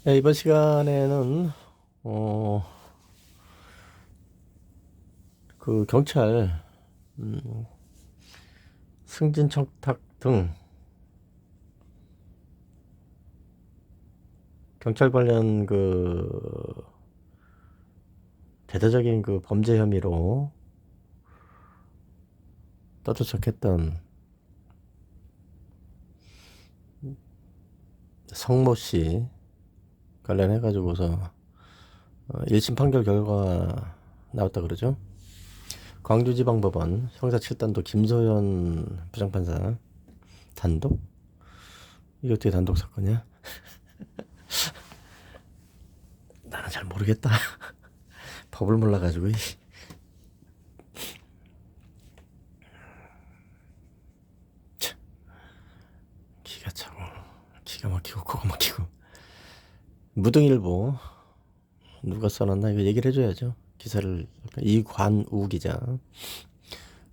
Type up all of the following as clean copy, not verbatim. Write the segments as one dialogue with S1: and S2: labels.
S1: 네, 이번 시간에는 어, 그 경찰 승진 청탁 등 경찰 관련 대대적인 그 범죄 혐의로 떠들썩했던 성모 씨 관련해 가지고서 1심 판결 결과 나왔다 그러죠. 광주지방법원 형사 7단도 김소연 부장판사 단독? 이게 어떻게 단독 사건이야? 나는 잘 모르겠다. 법을 몰라가지고. 기가 차고 기가 막히고 코가 막히고. 무등일보 누가 써놨나 이거 얘기를 해줘야죠. 기사를. 이관우 기자.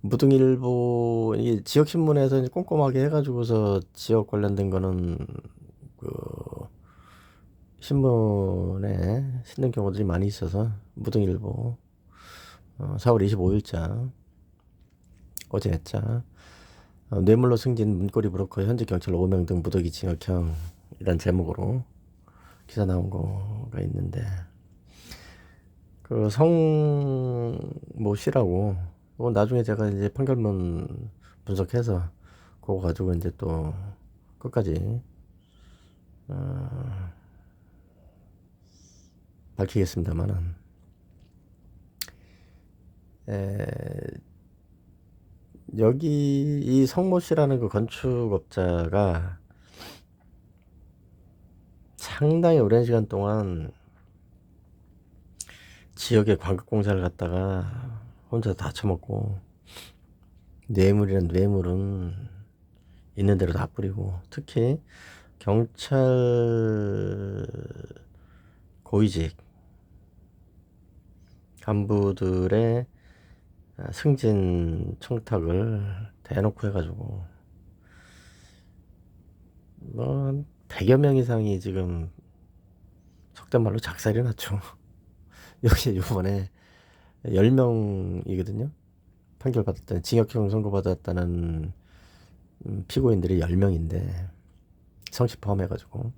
S1: 무등일보 이 지역 신문에서 이제 꼼꼼하게 해가지고서 지역 관련된 거는 그 신문에 싣는 경우들이 많이 있어서 무등일보 4월 25일자 어제 했자 뇌물로 승진 문고리 브로커 현직 경찰 5명 등 무더기 징역형 이란 제목으로 기사 나온 거가 있는데 그 성모 씨라고 이건 나중에 제가 이제 판결문 분석해서 그거 가지고 이제 또 끝까지 밝히겠습니다만은 여기 이 성모 씨라는 그 건축업자가 상당히 오랜 시간 동안 지역의 광급공사를 갖다가 혼자 다 처먹고 뇌물이란 뇌물은 있는 대로 다 뿌리고 특히 경찰 고위직 간부들의 승진 청탁을 대놓고 해가지고 뭐 100여 명 이상이 지금 속된 말로 작살이 났죠. 여기 요번에 10명이거든요. 판결 받았다는 징역형 선고받았다는 피고인들이 10명인데 성씨 포함해가지고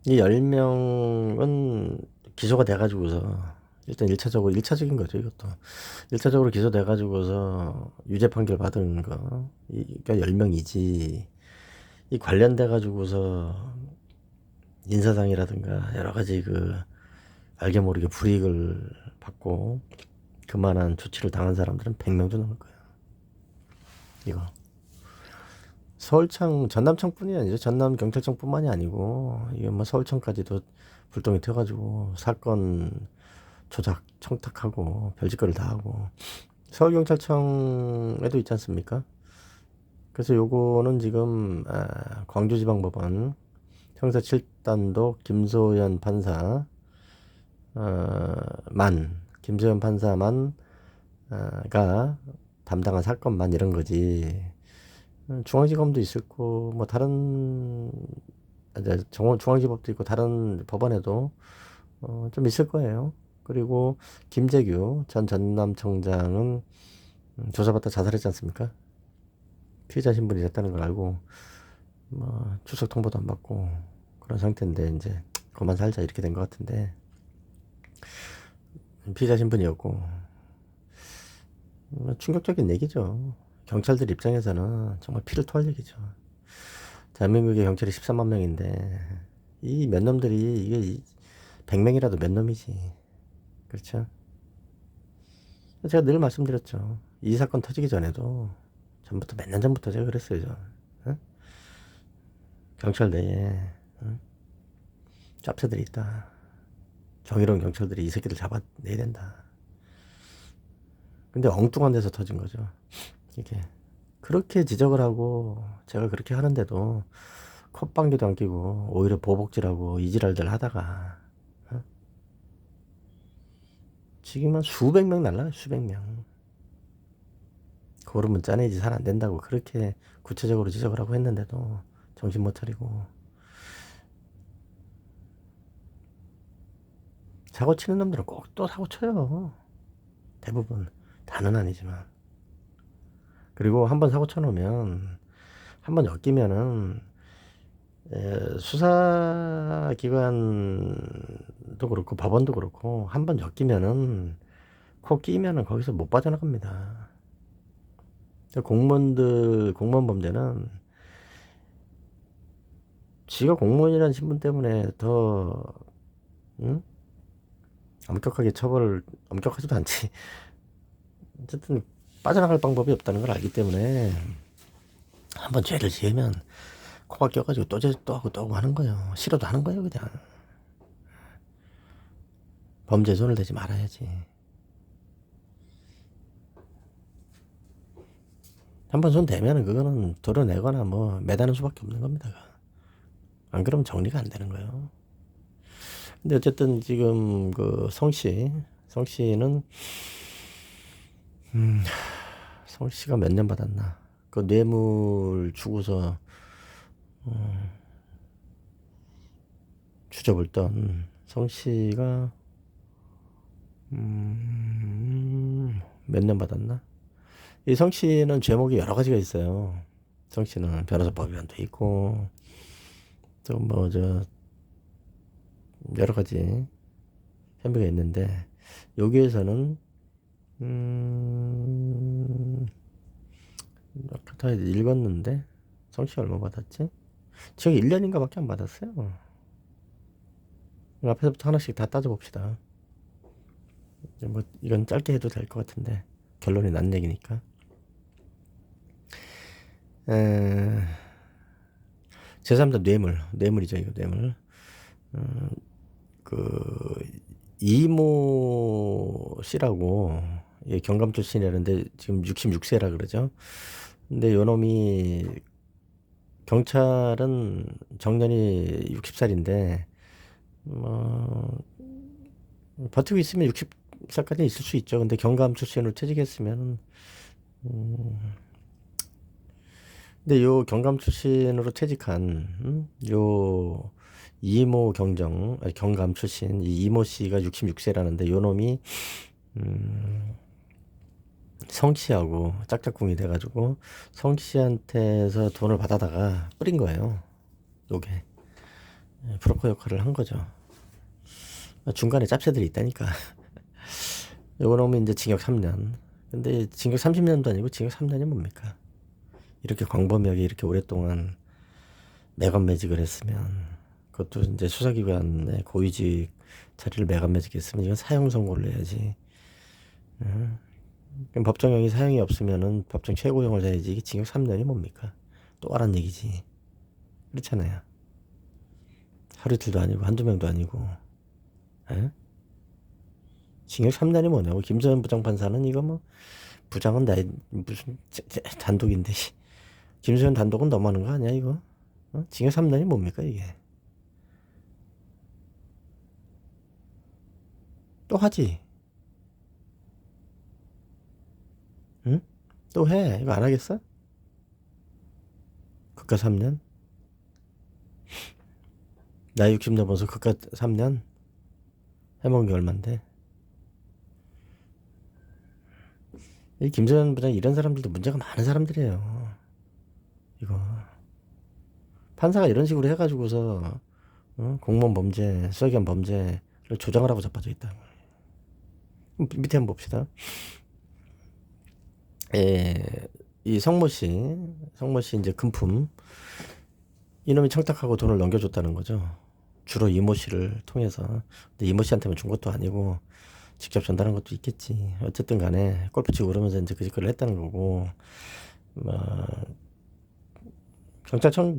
S1: 이 10명은 기소가 돼가지고서 일단 1차적인 거죠. 이것도 1차적으로 기소돼가지고서 유죄 판결 받은 거 그러니까 10명이지 이 관련돼가지고서 인사상이라든가 여러 가지 알게 모르게 불이익을 받고 그만한 조치를 당한 사람들은 100명 좀 넘을 거예요. 이거 서울청 전남청뿐이 아니죠. 전남 경찰청뿐만이 아니고 이게 뭐 서울청까지도 불똥이 튀어가지고 사건 조작 청탁하고 별짓거리를 다 하고 서울경찰청에도 있지 않습니까? 그래서 요거는 지금 광주지방법원 형사 7단도 김소연 판사 김소연 판사만 가 담당한 사건만 이런 거지. 중앙지검도 있을 거고 뭐 다른 중앙지법도 있고 다른 법원에도 좀 있을 거예요. 그리고 김재규 전 전남청장은 조사받다 자살했지 않습니까? 피의자 신분이 됐다는 걸 알고 뭐 출석 통보도 안 받고 그런 상태인데 이제 그만 살자 이렇게 된 것 같은데 피의자 신분이었고 충격적인 얘기죠. 경찰들 입장에서는 정말 피를 토할 얘기죠. 대한민국의 경찰이 13만 명인데 이 몇 놈들이 이게 100명이라도 몇 놈이지. 그렇죠? 제가 늘 말씀드렸죠. 이 사건 터지기 전에도 전부터 몇 년 전부터 제가 그랬어요. 어? 경찰 내에 짭새들이 있다. 정의로운 경찰들이 이 새끼들 잡아내야 된다. 근데 엉뚱한 데서 터진 거죠. 이게 그렇게 지적을 하고 제가 그렇게 하는데도 콧방귀도 안 끼고 오히려 보복질하고 이지랄들 하다가 지금 한 수백 명 날라요. 수백 명. 그러면 짜내지 잘 안 된다고 그렇게 구체적으로 지적을 하고 했는데도 정신 못 차리고. 사고 치는 놈들은 꼭 또 사고 쳐요. 대부분. 다는 아니지만. 그리고 한번 사고 쳐놓으면, 한번 엮이면은, 수사기관도 그렇고, 법원도 그렇고, 한번 엮이면은, 코 끼면은 거기서 못 빠져나갑니다. 공무원 범죄는, 지가 공무원이라는 신분 때문에 더, 응? 엄격하지도 않지. 어쨌든, 빠져나갈 방법이 없다는 걸 알기 때문에, 한번 죄를 지으면, 코가 껴가지고 또 하고 또 하고 하는 거예요. 싫어도 하는 거예요, 그냥. 범죄에 손을 대지 말아야지. 한번 손 대면은 그거는 도려내거나 뭐 매다는 수밖에 없는 겁니다. 안 그러면 정리가 안 되는 거예요. 근데 어쨌든 지금 그 성씨는 성씨가 몇 년 받았나? 그 뇌물 주고서 주저불던 성씨가 몇 년 받았나? 이 성씨는 죄목이 여러 가지가 있어요. 성씨는 변호사법 위반도 있고 또 뭐 저 여러 가지 혐의가 있는데 여기에서는 아까 다 읽었는데 성씨가 얼마 받았지? 지금 1년인가 밖에 안 받았어요. 앞에서부터 하나씩 다 따져봅시다. 뭐 이건 짧게 해도 될 것 같은데 결론이 난 얘기니까. 제3자 뇌물이죠 이거 뇌물. 그 이모 씨라고 경감 출신이라는데 지금 66세라 그러죠. 근데 요 놈이 경찰은 정년이 60살인데 버티고 있으면 60살까지 있을 수 있죠. 근데 경감 출신으로 퇴직했으면 근데 요 경감 출신으로 퇴직한 요 이모 경감 출신 이 이모 씨가 66세라는데 요 놈이 성씨하고 짝짝꿍이 돼가지고 성씨한테서 돈을 받아다가 뿌린 거예요. 요게 브로커 역할을 한 거죠. 중간에 짭새들이 있다니까. 요거 놈이 이제 징역 3년. 근데 징역 30년도 아니고 징역 3년이 뭡니까? 이렇게 광범위하게 이렇게 오랫동안 매건매직을 했으면 그것도 이제 수사기관의 고위직 자리를 매건매직했으면 이건 사형 선고를 해야지. 법정형이 사형이 없으면은 법정 최고형을 해야지. 이게 징역 3년이 뭡니까? 또 하란 얘기지. 그렇잖아요. 하루 이틀도 아니고 한두 명도 아니고. 에? 징역 3년이 뭐냐고. 김소연 부장판사는 이거 뭐 부장은 무슨 단독인데 김소연 단독은 너무하는 거 아니야 이거? 징역 3년이 뭡니까 이게? 또 하지? 응? 또 해? 이거 안 하겠어? 그깟 3년? 나이 60 넘어서 그깟 3년? 해먹은 게 얼만데? 이 김소연 부장 이런 사람들도 문제가 많은 사람들이에요. 이거 판사가 이런 식으로 해가지고서 공무원 범죄, 수사기관 범죄를 조장을 하고 자빠져 있다. 밑에 한번 봅시다. 이 성모 씨 이제 금품 이놈이 청탁하고 돈을 넘겨줬다는 거죠. 주로 이모 씨를 통해서. 근데 이모 씨한테만 준 것도 아니고 직접 전달한 것도 있겠지. 어쨌든 간에 골프 치고 그러면서 이제 그 짓거리를 했다는 거고.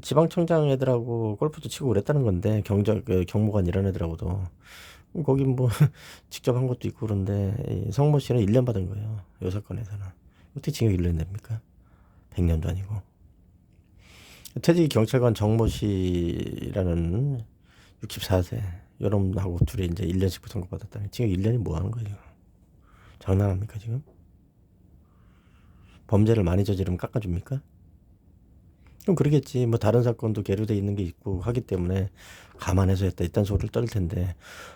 S1: 지방청장 애들하고 골프도 치고 그랬다는 건데 경무관 이런 애들하고도 거기 뭐 직접 한 것도 있고 그런데 이 성모 씨는 1년 받은 거예요. 이 사건에서는. 어떻게 징역 1년 됩니까? 100년도 아니고. 퇴직 경찰관 정모 씨라는 64세 여러분하고 둘이 이제 1년씩 선고받았다니 징역 1년이 뭐 하는 거예요? 장난합니까 지금? 범죄를 많이 저지르면 깎아줍니까? 그럼 그러겠지. 뭐 다른 사건도 계류돼 있는 게 있고 하기 때문에 감안해서 했다 이딴 소리를 떨 텐데,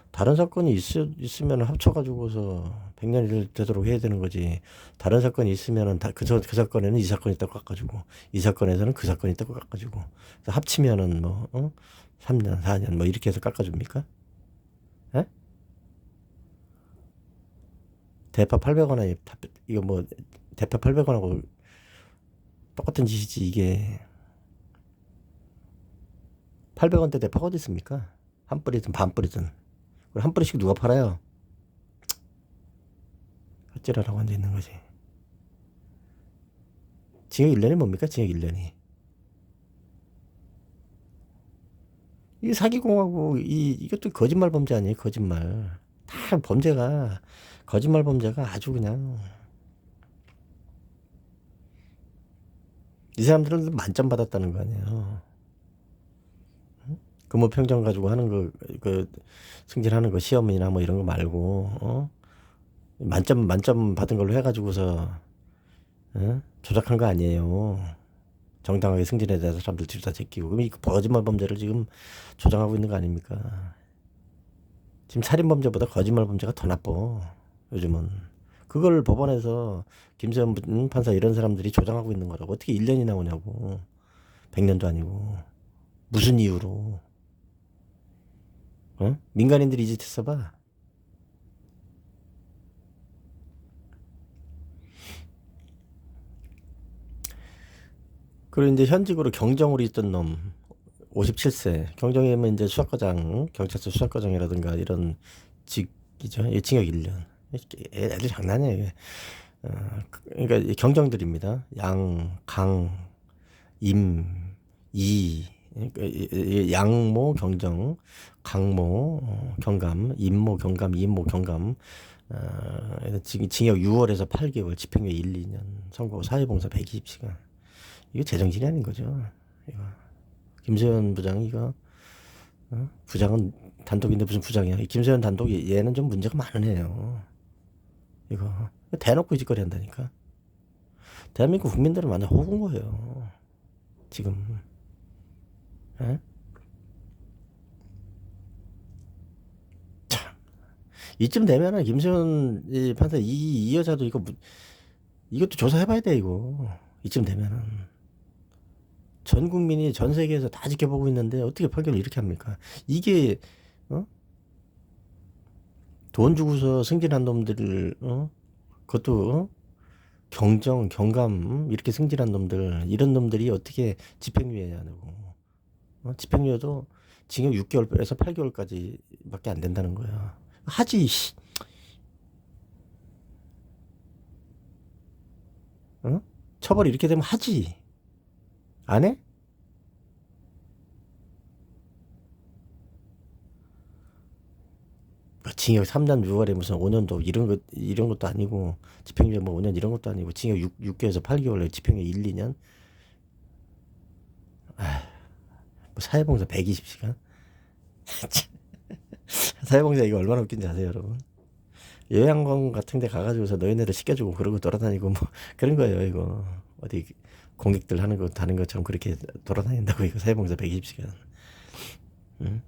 S1: 다른 사건이 있으면 합쳐가지고서 100년이 되도록 해야 되는 거지. 다른 사건이 있으면은 그 사건에는 이 사건이 있다고 깎아주고, 이 사건에서는 그 사건이 있다고 깎아주고, 그래서 합치면은 뭐 3년 4년 뭐 이렇게 해서 깎아줍니까? 에? 대파 800원에 이거 뭐 대파 800원하고 똑같은 짓이지 이게. 800원대 대파가 어디 있습니까? 한 뿌리든 반 뿌리든. 그리고 한 뿌리씩 누가 팔아요? 어찌라라고 앉아 있는 거지. 징역 1년이 뭡니까? 징역 1년이. 이게 사기공하고 이것도 거짓말 범죄 아니에요? 거짓말. 다 범죄가, 거짓말 범죄가 아주 그냥, 이 사람들은 만점 받았다는 거 아니에요. 근무평점 가지고 하는 거, 승진하는 거 시험이나 뭐 이런 거 말고, 만점 받은 걸로 해가지고서, 조작한 거 아니에요. 정당하게 승진에 대해서 사람들 뒤로 다 제끼고. 그럼 이 거짓말 범죄를 지금 조장하고 있는 거 아닙니까? 지금 살인 범죄보다 거짓말 범죄가 더 나빠. 요즘은. 그걸 법원에서 김세현 판사 이런 사람들이 조장하고 있는 거라고. 어떻게 1년이 나오냐고. 100년도 아니고. 무슨 이유로. 민간인들이 이 짓 했어봐. 그리고 이제 현직으로 경정으로 있던 놈. 57세. 경정이면 이제 수사과장, 경찰서 수사과장이라든가 이런 직이죠. 징역 1년. 애들 장난이에요. 그러니까 경정들입니다. 양, 강, 임, 이, 그러니까 양모 경정, 강모 경감, 임모 경감, 이모 경감. 징역 6월에서 8개월, 집행유예 1, 2년, 선고 사회봉사 120시간. 이거 제정신이 아닌 거죠. 이거. 김세현 부장이 이거, 부장은 단독인데 무슨 부장이야. 김세현 단독이 얘는 좀 문제가 많은 애요. 이거 대놓고 이 짓거리 한다니까. 대한민국 국민들은 완전 호구인 거예요. 지금. 에? 참. 이쯤 되면은 김세현 판사 이 여자도 이것도 조사해봐야 돼 이거. 이쯤 되면은 전 국민이 전 세계에서 다 지켜보고 있는데 어떻게 판결을 이렇게 합니까? 이게 돈 주고서 승진한 놈들을 그것도 경정, 경감 이렇게 승진한 놈들, 이런 놈들이 어떻게 집행유예냐 하고. 집행유예도 징역 6개월에서 8개월까지밖에 안 된다는 거야. 하지. 처벌이 이렇게 되면 하지. 안 해? 뭐 징역 3년 6월에 무슨 5년도 이런 것도 아니고, 집행유예 뭐 5년 이런 것도 아니고, 징역 6개월에서 8개월에 집행유예 1, 2년. 뭐 사회봉사 120시간? 사회봉사 이거 얼마나 웃긴지 아세요, 여러분? 요양원 같은 데 가가지고서 너희네들 시켜주고 그러고 돌아다니고 뭐 그런 거예요, 이거. 어디 공익들 하는 거 다는 것처럼 그렇게 돌아다닌다고 이거 사회봉사 120시간. 응?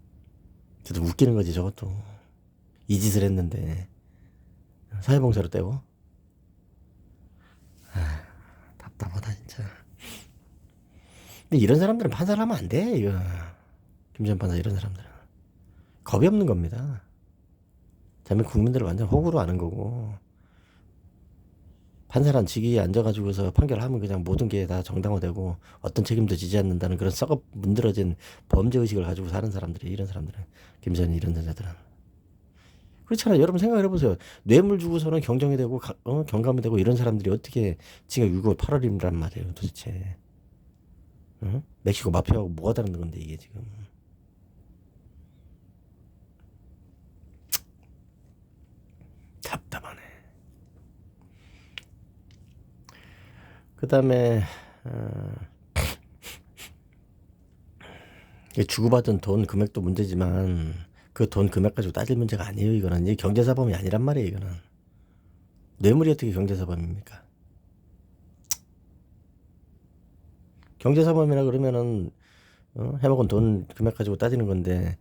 S1: 저도 웃기는 거지, 저것도. 이 짓을 했는데 사회봉사로 떼고. 답답하다 진짜. 근데 이런 사람들은 판사를 하면 안 돼, 이거. 김전 판사 이런 사람들은 겁이 없는 겁니다. 대한민국 국민들을 완전 호구로 아는 거고, 판사란 직위에 앉아가지고서 판결하면 그냥 모든 게 다 정당화되고 어떤 책임도 지지 않는다는 그런 썩어 문드러진 범죄의식을 가지고 사는 사람들이, 이런 사람들은, 김전이 이런 여자들은. 그렇잖아요. 여러분 생각을 해보세요. 뇌물 주고서는 경정이 되고 경감이 되고 이런 사람들이 어떻게 징역 6월 8월이란 말이에요 도대체. 멕시코 마피아하고 뭐가 다른 건데 이게 지금. 답답하네. 그 다음에 주고받은 돈 금액도 문제지만 그 돈 금액 가지고 따질 문제가 아니에요. 이거는 이게 경제사범이 아니란 말이에요. 이거는 뇌물이 어떻게 경제사범입니까? 경제사범이라 그러면은 해먹은 돈 금액 가지고 따지는 건데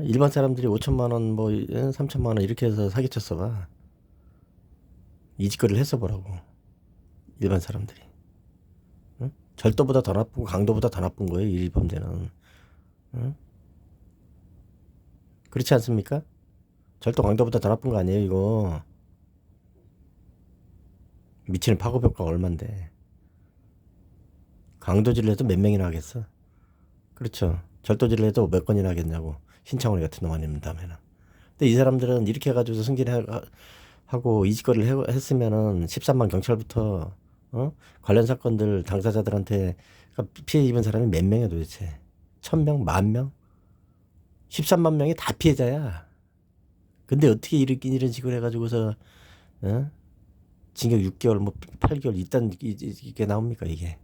S1: 일반 사람들이 5천만 원, 뭐 3천만 원 이렇게 해서 사기쳤어 봐. 이 짓거리를 했어 보라고. 일반 사람들이. 절도보다 더 나쁘고 강도보다 더 나쁜 거예요, 이 범죄는. 그렇지 않습니까? 절도 강도보다 더 나쁜 거 아니에요, 이거. 미치는 파급 효과가 얼만데. 강도질을 해도 몇 명이나 하겠어? 그렇죠. 절도질을 해도 몇 건이나 하겠냐고. 신창훈이 같은 놈 아닙니다면은. 근데 이 사람들은 이렇게 해가지고 승진하고 이 짓거리를 했으면은 13만 경찰부터 관련 사건들 당사자들한테 피해 입은 사람이 몇 명이야 도대체? 1000명? 10,000명? 13만 명이 다 피해자야. 근데 어떻게 이런 식으로 해가지고서 징역 6개월 뭐 8개월 이게 나옵니까 이게?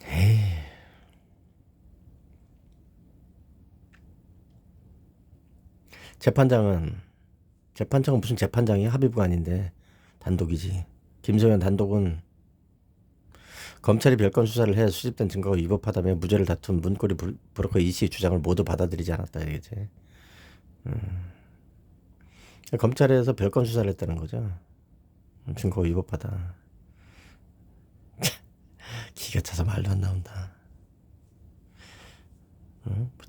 S1: 에이. 재판장은 무슨 재판장이 합의부가 아닌데 단독이지. 김소연 단독은 검찰이 별건 수사를 해 수집된 증거가 위법하다며 무죄를 다툰 문고리 브로커 이 씨의 주장을 모두 받아들이지 않았다 이거지. 검찰에서 별건 수사를 했다는 거죠. 증거가 위법하다. 기가 차서 말도 안 나온다.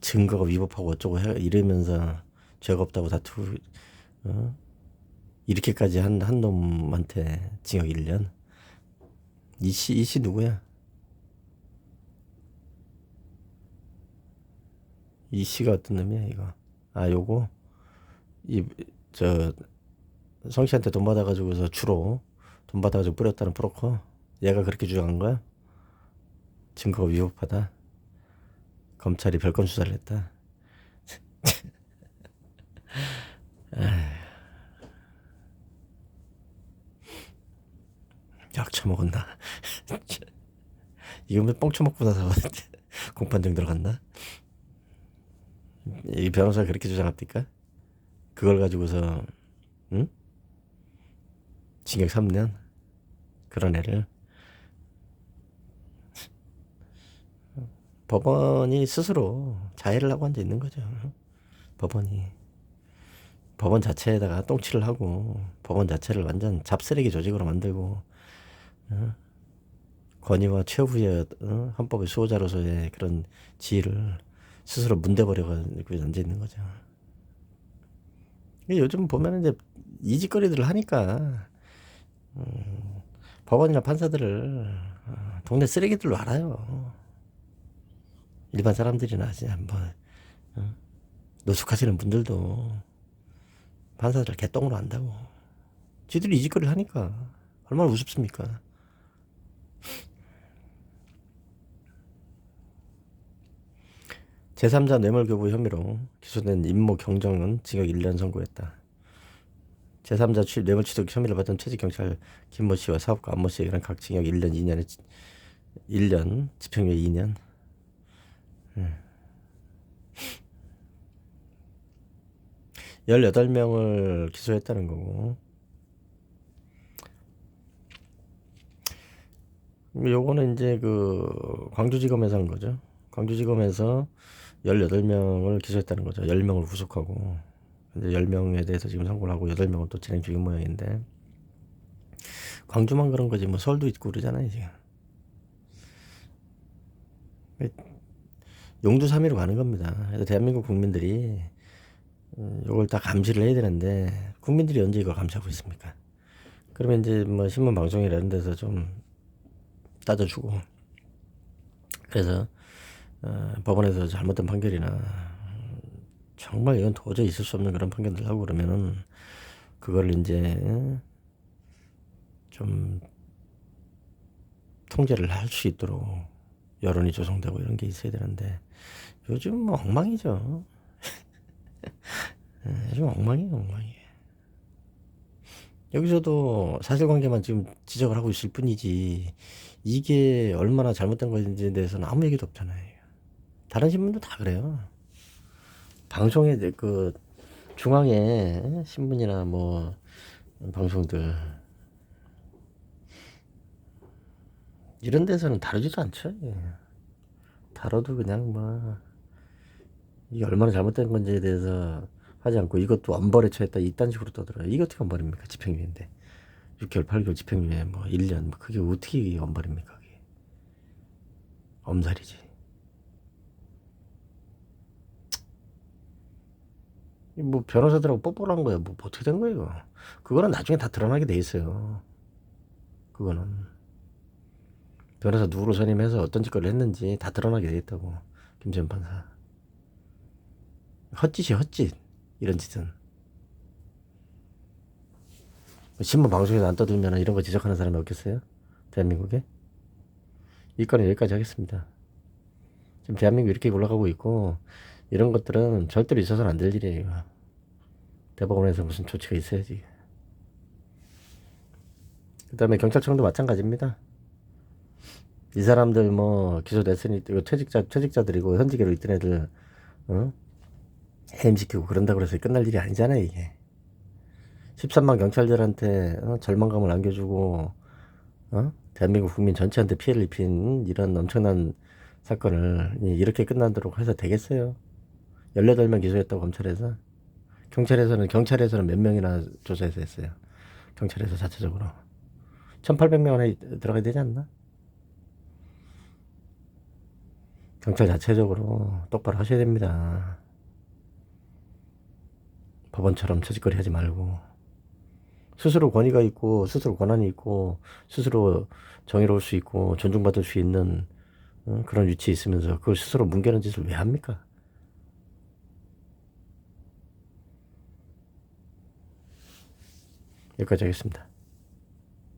S1: 증거가 위법하고 어쩌고 이러면서 죄가 없다고 다투고 이렇게까지 한 놈한테 징역 1년. 이 씨 누구야? 이 씨가 어떤 놈이야 이거? 아 요거 성 씨한테 돈 받아가지고서 주로 돈 받아가지고 뿌렸다는 브로커. 얘가 그렇게 주장한 거야? 증거가 위법하다. 검찰이 별건 수사를 했다. 약 처먹었나? 이거 뽕 처먹고 나서 공판정 들어갔나? 이 변호사가 그렇게 주장합니까? 그걸 가지고서 징역 3년? 그런 애를 법원이 스스로 자해를 하고 앉아 있는 거죠. 법원 자체에다가 똥칠을 하고 법원 자체를 완전 잡쓰레기 조직으로 만들고 권위와 최후의 헌법의 수호자로서의 그런 지위를 스스로 문대버려가지고 앉아 있는 거죠. 요즘 보면은 이제 이 짓거리들을 하니까 법원이나 판사들을 동네 쓰레기들로 알아요. 일반 사람들이나 뭐 노숙하시는 분들도 판사들 개똥으로 안다고. 지들이 이 짓거리를 하니까 얼마나 우습습니까? 제3자 뇌물교부 혐의로 기소된 임모 경정은 징역 1년 선고했다. 제3자 뇌물 취득 혐의를 받은 퇴직경찰 김모 씨와 사업가 안모 씨에게는 각 징역 1년, 1년, 집행유예 2년. 18명을 기소했다는 거고. 요거는 이제 광주지검에서 한 거죠. 광주지검에서 18명을 기소했다는 거죠. 10명을 구속하고. 이제 10명에 대해서 지금 선고를 하고 8명은 또 진행 중인 모양인데. 광주만 그런 거지. 뭐 서울도 있고 그러잖아요, 지금. 용두사미로 가는 겁니다. 그래서 대한민국 국민들이 이걸 다 감시를 해야 되는데 국민들이 언제 이걸 감시하고 있습니까? 그러면 이제 뭐 신문 방송이나 이런 데서 좀 따져주고 그래서 법원에서 잘못된 판결이나 정말 이건 도저히 있을 수 없는 그런 판결들 하고 그러면은 그걸 이제 좀 통제를 할 수 있도록 여론이 조성되고 이런 게 있어야 되는데 요즘 뭐 엉망이죠. 요즘 엉망이에요. 여기서도 사실관계만 지금 지적을 하고 있을 뿐이지 이게 얼마나 잘못된 것인지에 대해서는 아무 얘기도 없잖아요. 다른 신문도 다 그래요. 방송에 중앙에 신문이나 뭐 방송들 이런 데서는 다루지도 않죠. 예. 다뤄도 그냥 뭐 이게 얼마나 잘못된 건지에 대해서 하지 않고 이것도 엄벌에 처했다 이딴 식으로 떠들어요. 이게 어떻게 엄벌입니까? 집행유예인데 6개월 8개월 집행유예 뭐 1년 뭐 그게 어떻게 엄벌입니까? 그게 엄살이지. 뭐 변호사들하고 뽀뽀를 한 거야. 뭐 어떻게 된 거예요? 그거는 나중에 다 드러나게 돼 있어요. 그거는 변호사 누구로 선임해서 어떤 짓거리를 했는지 다 드러나게 돼 있다고. 김재현 판사. 헛짓이 헛짓. 이런 짓은. 신문 방송에서 안 떠들면 이런 거 지적하는 사람이 없겠어요? 대한민국에? 이 건은 여기까지 하겠습니다. 지금 대한민국 이렇게 올라가고 있고 이런 것들은 절대로 있어서는 안 될 일이에요. 대법원에서 무슨 조치가 있어야지. 그 다음에 경찰청도 마찬가지입니다. 이 사람들 뭐 기소됐으니 이거 퇴직자들이고 현직으로 있던 애들 해임시키고 그런다고 해서 끝날 일이 아니잖아요 이게. 13만 경찰들한테 절망감을 안겨주고 대한민국 국민 전체한테 피해를 입힌 이런 엄청난 사건을 이렇게 끝나도록 해서 되겠어요? 18명 기소했다고 검찰에서. 경찰에서는 몇 명이나 조사해서 했어요. 경찰에서 자체적으로 1800명 안에 들어가야 되지 않나? 경찰 자체적으로 똑바로 하셔야 됩니다. 법원처럼 처짓거리 하지 말고 스스로 권위가 있고 스스로 권한이 있고 스스로 정의로울 수 있고 존중받을 수 있는 그런 위치에 있으면서 그걸 스스로 뭉개는 짓을 왜 합니까? 여기까지 하겠습니다.